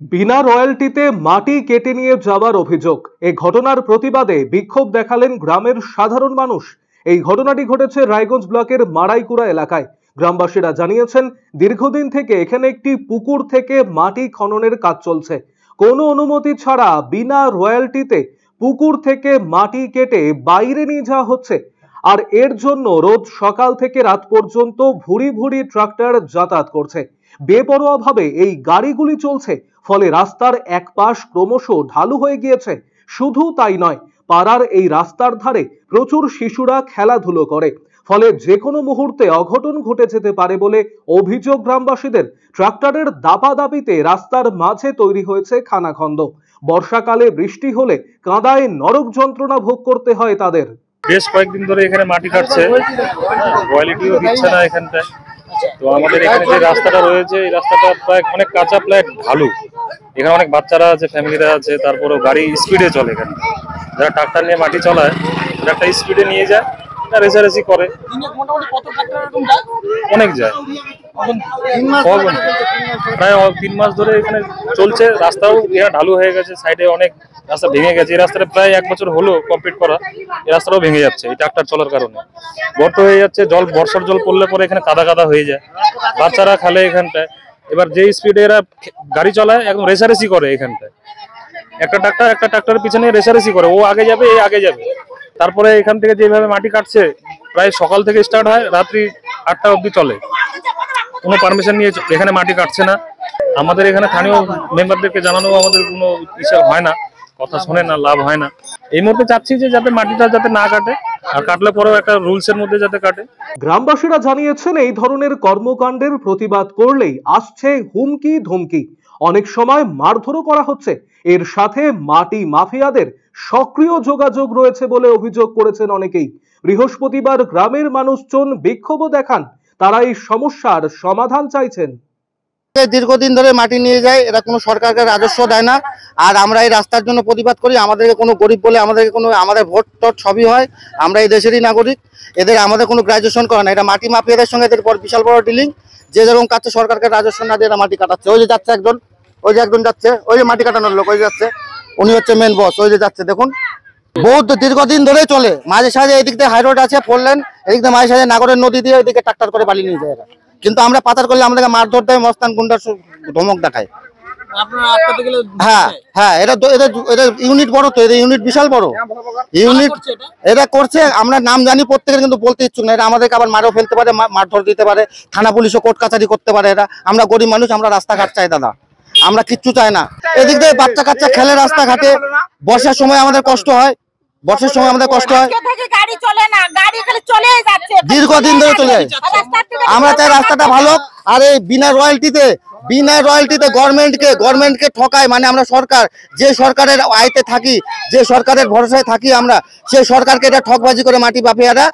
বিনা রয়্যালটিতে মাটি কেটে নিয়ে যাওয়ার অভিযোগ। এই ঘটনার প্রতিবাদে বিক্ষোভ দেখালেন গ্রামের সাধারণ মানুষ। এই ঘটনাটি ঘটেছে রায়গঞ্জ ব্লকের মারাইকুড়া এলাকায়। গ্রামবাসীরা জানিয়েছেন, দীর্ঘদিন থেকে এখানে একটি পুকুর থেকে মাটি খননের কাজ চলছে। কোনো অনুমতি ছাড়া বিনা রয়্যালটিতে পুকুর থেকে মাটি কেটে বাইরে নিয়ে যাওয়া হচ্ছে। আর এর জন্য রোজ সকাল থেকে রাত পর্যন্ত ভুরি ভুরি ট্রাক্টর যাতায়াত করছে। বেপরোয়াভাবে এই গাড়িগুলি চলছে, ফলে রাস্তার এক পাশ ক্রমশ ঢালু হয়ে গিয়েছে। শুধু তাই নয়, পাড়ার এই রাস্তার ধারে প্রচুর শিশুরা খেলাধুলো করে, ফলে যে কোনো মুহূর্তে অঘটন ঘটে যেতে পারে বলে অভিযোগ গ্রামবাসীদের। ট্রাক্টরের দাপাদাপিতে রাস্তার মাঝে তৈরি হয়েছে খানাখন্দ। বর্ষাকালে বৃষ্টি হলে কাদায় নরক যন্ত্রণা ভোগ করতে হয় তাদের। বেশ কয়েকদিন ধরে এখানে মাটি কাটছে, রয়্যালিটিও দিচ্ছে না এখানটায়। তো আমাদের এখানে যে রাস্তাটা রয়েছে, এই রাস্তাটা প্রায় অনেক কাঁচা, প্রায় ঢালু। এখানে অনেক বাচ্চারা আছে, ফ্যামিলিরা আছে, তারপরেও গাড়ি স্পিডে চলে। এখানে যারা ট্রাক্টর নিয়ে মাটি চালায়, তারা একটা স্পিডে নিয়ে যায়, রেসারেসি করে, অনেক যায়। প্রায় 3 মাস ধরে এখানে চলছে। রাস্তাও এখানে ঢালু হয়ে গেছে, সাইডে অনেক রাস্তা ভেঙে গেছে। এই রাস্তাটা প্রায় 1 বছর হলো কমপ্লিট করা, এই রাস্তাটাও ভেঙে যাচ্ছে এই ট্রাক্টর চলার কারণে। গর্ত হয়ে যাচ্ছে, জল বর্ষার জল পড়লে পরে এখানে কাদা কাদা হয়ে যায়, বাচ্চারা খেলে এখানটায়। এবার যে স্পিডে এরা গাড়ি চালায়, একদম রেসারেসি করে এখানটায়। একটা ট্রাক্টরের পিছনে রেসারেসি করে, ও আগে যাবে, এ আগে যাবে। তারপরে এখান থেকে যেভাবে মাটি কাটছে, প্রায় সকাল থেকে স্টার্ট হয়, রাত্রি 8টা অবধি চলে। কোনো পারমিশন নিয়ে এখানে মাটি কাটছে না। আমাদের এখানে স্থানীয় মেম্বারদেরকে জানানো আমাদের কোনো ইচ্ছা হয় না, কথা শোনে না, লাভ হয় না। এই মুহূর্তে চাচ্ছি যে যাতে মাটিটা যাতে না কাটে, আর কাটলে পরেও একটা রুলসের মধ্যে যাতে কাটে। গ্রামবাসীরা জানিয়েছেন, এই ধরনের কর্মকাণ্ডের প্রতিবাদ করলেই আসছে হুমকি ধমকি, অনেক সময় মারধরও করা হচ্ছে। এর সাথে মাটি মাফিয়াদের সক্রিয় যোগাযোগ রয়েছে বলে অভিযোগ করেছেন অনেকেই। বৃহস্পতিবার গ্রামের মানুষজন বিক্ষোভও দেখান, তারা এই সমস্যার সমাধান চাইছেন। দীর্ঘদিন ধরে মাটি নিয়ে যায়, এরা কোনো সরকারকে রাজস্ব দেয় না। আর আমরা এই রাস্তার জন্য প্রতিবাদ করি। আমাদেরকে কোনো গরিব বলে আমাদেরকে কোনো, আমাদের ভোট টোট সবই হয়, আমরা এই দেশেরই নাগরিক। এদের আমাদের কোনো গ্রাজুয়েশন করে না। এটা মাটি মাফিয়াদের সঙ্গে এদের বিশাল বড় ডিলিং। যে যেরকম কাটছে, সরকারকে রাজস্ব না দিয়ে এরা মাটি কাটাচ্ছে। ওই যে যাচ্ছে একজন, ওই যে একজন যাচ্ছে, ওই যে মাটি কাটানোর লোক, ওই যাচ্ছে, উনি হচ্ছে মেন বস। ওই যে যাচ্ছে, দেখুন, বহুত দীর্ঘদিন ধরে চলে। মাঝে সাঝে এদিক দিয়ে হাই রোড আছে 4 লেন, এদিক দিয়ে মাঝে সাঝে নাগরের নদী দিয়ে ওইদিকে ট্রাক্টর করে বালি নিয়ে যায় এরা। কিন্তু আমরা পাচার করলে আমাদেরকে মারধর দেয়, মস্তান গুন্ডার ধমক দেখায়। হ্যাঁ, এটা ইউনিট বড়, তো এদের ইউনিট বিশাল বড় ইউনিট। এটা করছে, আমরা নাম জানি প্রত্যেকের, কিন্তু বলতে ইচ্ছুক না। এটা আমাদেরকে আবার মারও ফেলতে পারে, মারধর দিতে পারে, থানা পুলিশও কোর্ট কাছারি করতে পারে এরা। আমরা গরিব মানুষ, আমরা রাস্তাঘাট চাই দাদা, আমরা কিচ্ছু চাই না। এদিক দিয়ে বাচ্চা কাচ্চা খেলে রাস্তাঘাটে, বর্ষার সময় আমাদের কষ্ট হয়, দীর্ঘদিন ধরে চলে যায়। আমরা চাই রাস্তাটা ভালো। আর এই বিনা রয়্যালটিতে গভর্নমেন্টকে ঠকায়, মানে আমরা সরকার, যে সরকারের আয়তে থাকি, যে সরকারের ভরসায় থাকি আমরা, সেই সরকারকে এটা ঠকবাজি করে মাটি মাফিয়ারা,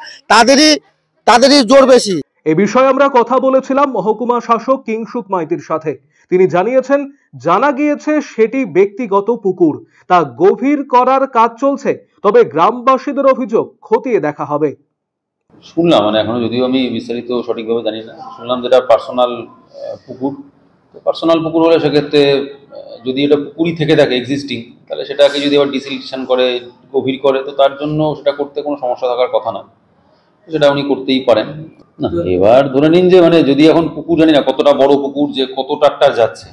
তাদেরই জোর বেশি। এ বিষয়ে আমরা কথা বলেছিলাম মহকুমা শাসক কিংসুক মাইতির সাথে। তিনি জানিয়েছেন, জানা গিয়েছে সেটি ব্যক্তিগত পুকুর, তা গভীর করার কাজ চলছে, তবে গ্রামবাসীদের অভিযোগ খতিয়ে দেখা হবে। শুনলাম, মানে এখনো যদিও আমি বিস্তারিত সঠিকভাবে জানি না, শুনলাম যেটা পার্সোনাল পুকুর। তো পার্সোনাল পুকুর হলে সেক্ষেত্রে যদি এটা পুকুরই থেকে থাকে এক্সিস্টিং, তাহলে সেটাকে যদি আবার ডিসিলেকশন করে গভীর করে, তো তার জন্য সেটা করতে কোনো সমস্যা থাকার কথা না, সেটা উনি করতেই পারেন। না, এবার ধরে নিন যে মানে যদি এখন পুকুর, জানি না কতটা বড় পুকুর, যে কত ট্রাক্টর যাচ্ছে,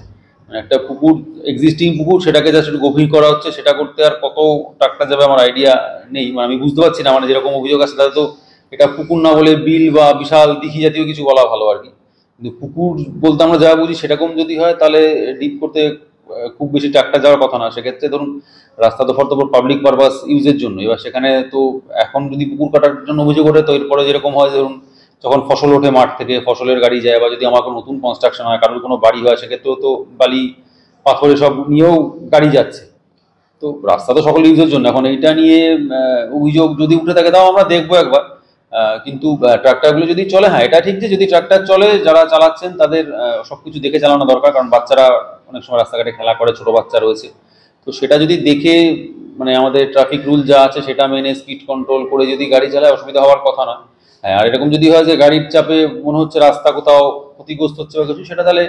মানে একটা পুকুর এক্সিস্টিং পুকুর, সেটাকে জাস্ট গভীর করা হচ্ছে, সেটা করতে আর কত ট্রাক্টর যাবে আমার আইডিয়া নেই। মানে আমি বুঝতে পারছি না, মানে যেরকম অভিযোগ আছে তাহলে তো এটা পুকুর না বলে বিল বা বিশাল দিঘি জাতীয় কিছু বলা ভালো আর কি। কিন্তু পুকুর বলতে আমরা যা বুঝি সেরকম যদি হয়, তাহলে ডিপ করতে খুব বেশি ট্রাক্টর যাওয়ার কথা না। সেক্ষেত্রে ধরুন রাস্তা তো ফর পাবলিক পারপাস ইউজের জন্য। এবার সেখানে তো এখন যদি পুকুর কাটার জন্য অভিযোগ ওঠে, তো এরপরে যেরকম হয়, ধরুন যখন ফসল ওঠে মাঠ থেকে, ফসলের গাড়ি যায়, বা যদি আমার কোনো নতুন কনস্ট্রাকশন হয়, কারোর কোনো বাড়ি হয়, সেক্ষেত্রেও তো বালি পাথরে সব নিয়েও গাড়ি যাচ্ছে। তো রাস্তা তো সকল ইউজের জন্য। এখন এইটা নিয়ে অভিযোগ যদি উঠে থাকে, তাও আমরা দেখবো একবার। কিন্তু ট্রাক্টরগুলো যদি চলে, হ্যাঁ এটা ঠিক যে যদি ট্রাক্টর চলে, যারা চালাচ্ছেন তাদের সবকিছু দেখে চালানো দরকার, কারণ বাচ্চারা অনেক সময় রাস্তাঘাটে খেলা করে, ছোট বাচ্চা রয়েছে। তো সেটা যদি দেখে, মানে আমাদের ট্রাফিক রুল যা আছে সেটা মেনে স্পিড কন্ট্রোল করে যদি গাড়ি চালায়, অসুবিধা হওয়ার কথা না। হ্যাঁ, আর এরকম যদি হয় যে গাড়ির চাপে মনে হচ্ছে রাস্তা কোথাও ক্ষতিগ্রস্ত হচ্ছে বা কিছু, সেটা তাহলে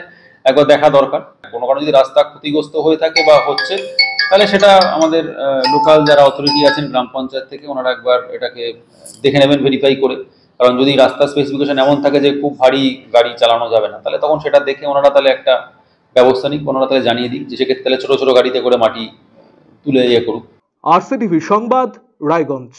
একবার দেখা দরকার। কোনো কারণে যদি রাস্তা ক্ষতিগ্রস্ত হয়ে থাকে বা হচ্ছে, তাহলে সেটা আমাদের লোকাল যারা অথরিটি আছেন গ্রাম পঞ্চায়েত থেকে ওনারা একবার এটাকে দেখে নেবেন ভেরিফাই করে। কারণ যদি রাস্তার স্পেসিফিকেশন এমন থাকে যে খুব ভারী গাড়ি চালানো যাবে না, তাহলে তখন সেটা দেখে ওনারা তাহলে একটা ব্যবস্থা নিক, ওনারা তাহলে জানিয়ে দিক যে সেক্ষেত্রে তাহলে ছোট ছোট গাড়িতে করে মাটি তুলে করুক। RCTV সংবাদ, রায়গঞ্জ।